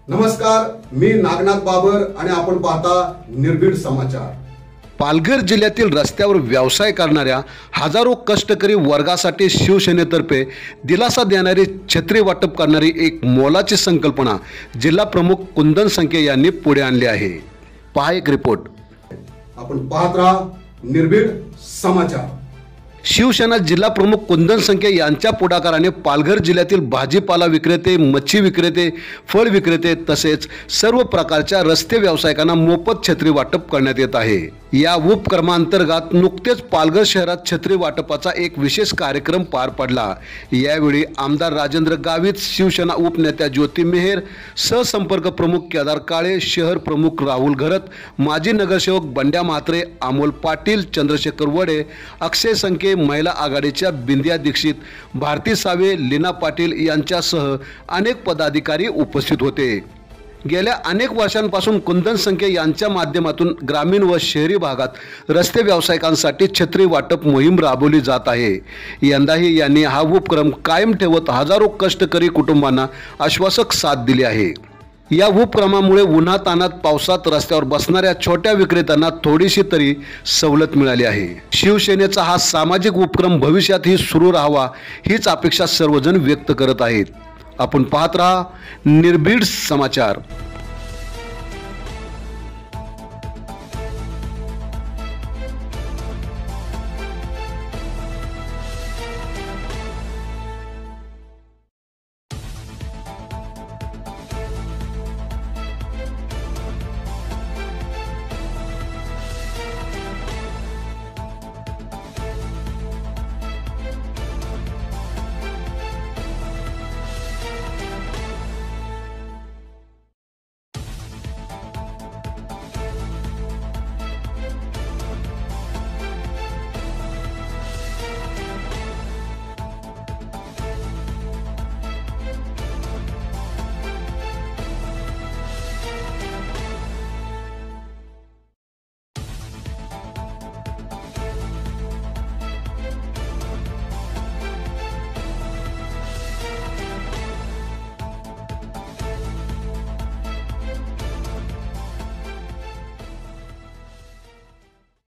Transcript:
नमस्कार, मी नागनाथ बाबर आणि आपण पाहता निर्भीड समाचार। पालघर जिल्ह्यातील रस्त्यावर व्यवसाय करणाऱ्या हजारो कष्टकरी वर्गासाठी शिवसेनेतर्फे दिलासा देणारी छत्री वाटप करणारी एक मोलाची संकल्पना जिल्हा प्रमुख कुंदन संके यांनी पुढे आणली आहे। पहा एक रिपोर्ट। आपण पाहत राहा निर्भीड समाचार। शिवसेना जिल्हा प्रमुख कुंदन संके यांच्या पुढाकाराने पालघर जिल्ह्यातील भाजीपाला विक्रेते, मच्छी विक्रेते, फळ विक्रेते तसेच सर्व प्रकारच्या रस्ते व्यावसायिकांना मोफत छत्री वाटप करण्यात येत आहे। या उपक्रमांतर्गत नुकतेच पालघर शहरात छत्री वाटपाचा एक विशेष कार्यक्रम पार पडला। यावेळी आमदार राजेंद्र गावित, शिवसेना उपनेत्या ज्योती मेहर, सहसंपर्क प्रमुख केदार काळे, शहर प्रमुख राहुल घरत, माजी नगरसेवक बंड्या म्हात्रे, अमोल पाटील, चंद्रशेखर वडे, अक्षय संके, महिला आघाडीच्या बिंदिया दीक्षित, भारती सावे, लीना पाटील यांच्यासह अनेक पदाधिकारी उपस्थित होते। गेल्या अनेक वर्षांपासून कुंदन संके यांच्या माध्यमातून ग्रामीण व शहरी भागात रस्ते व्यावसायिकांसाठी छत्री वाटप मोहीम राबवली जात आहे। यंदाही यांनी हा उपक्रम कायम ठेवत हजारो कष्टकरी कुटुंबांना आश्वासक साथ दिली आहे। या उपक्रमामुळे उन्हातान्हात पावसात रस्त्यावर बसणाऱ्या छोट्या विक्रेत्यांना थोडीशी तरी सवलत मिळाली आहे। शिवसेनेचा हा सामाजिक उपक्रम भविष्यातही सुरू राहावा हीच अपेक्षा सर्वजण व्यक्त करत आहेत। आपण पाहत रहा निर्भीड समाचार।